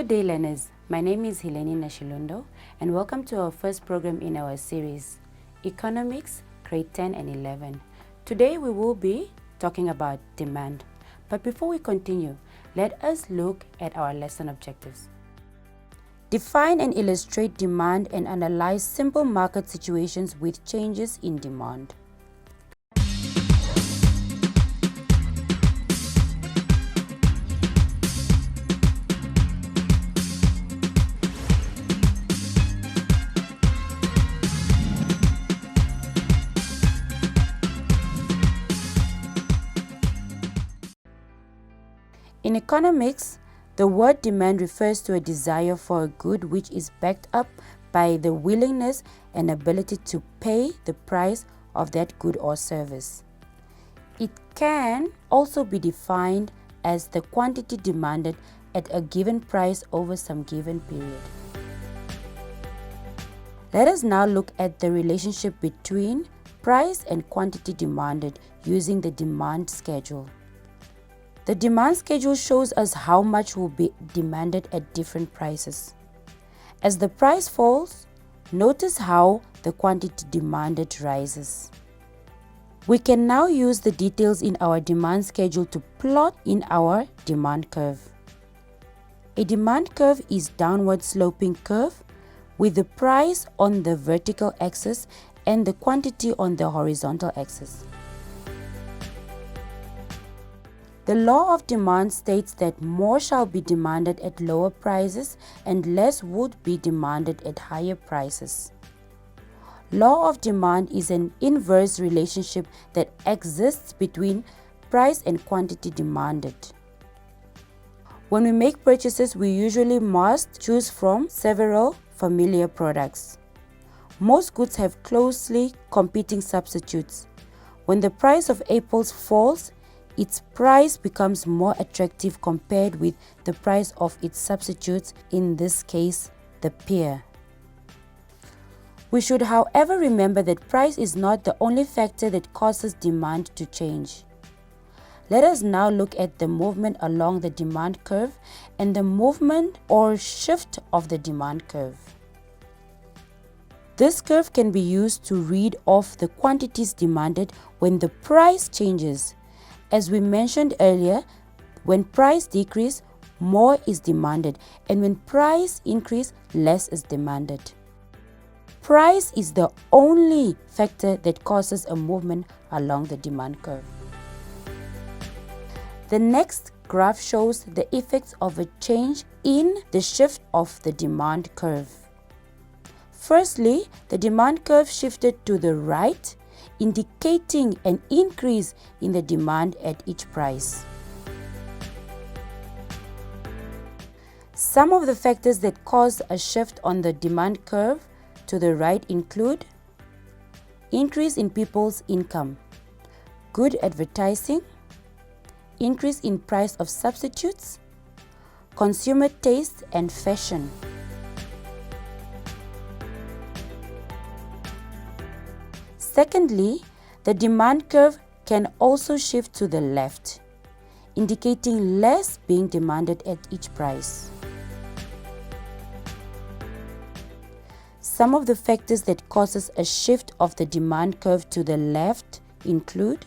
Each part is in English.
Good day, learners. My name is Hileni Nashilundo, and welcome to our first program in our series, Economics, Grade 10 and 11. Today we will be talking about demand. But before we continue, let us look at our lesson objectives. Define and illustrate demand and analyze simple market situations with changes in demand. In economics, the word demand refers to a desire for a good which is backed up by the willingness and ability to pay the price of that good or service. It can also be defined as the quantity demanded at a given price over some given period. Let us now look at the relationship between price and quantity demanded using the demand schedule. The demand schedule shows us how much will be demanded at different prices. As the price falls, notice how the quantity demanded rises. We can now use the details in our demand schedule to plot in our demand curve. A demand curve is a downward sloping curve with the price on the vertical axis and the quantity on the horizontal axis. The law of demand states that more shall be demanded at lower prices and less would be demanded at higher prices. Law of demand is an inverse relationship that exists between price and quantity demanded. When we make purchases, we usually must choose from several familiar products. Most goods have closely competing substitutes. When the price of apples falls, its price becomes more attractive compared with the price of its substitutes, in this case, the pear. We should, however, remember that price is not the only factor that causes demand to change. Let us now look at the movement along the demand curve and the movement or shift of the demand curve. This curve can be used to read off the quantities demanded when the price changes. As we mentioned earlier, when price decrease, more is demanded, and when price increase, less is demanded. Price is the only factor that causes a movement along the demand curve. The next graph shows the effects of a change in the shift of the demand curve. Firstly, the demand curve shifted to the right, indicating an increase in the demand at each price. Some of the factors that cause a shift on the demand curve to the right include increase in people's income, good advertising, increase in price of substitutes, consumer taste and fashion. Secondly, the demand curve can also shift to the left, indicating less being demanded at each price. Some of the factors that causes a shift of the demand curve to the left include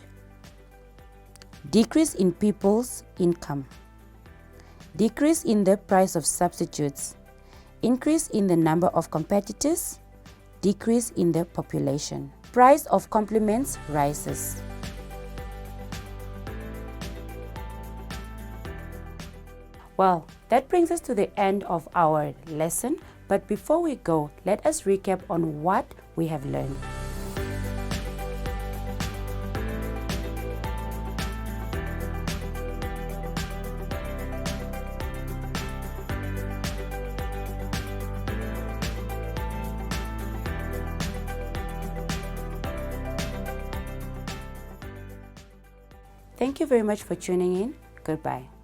decrease in people's income, decrease in the price of substitutes, increase in the number of competitors, decrease in the population. Price of complements rises. Well, that brings us to the end of our lesson. But before we go, let us recap on what we have learned. Thank you very much for tuning in. Goodbye.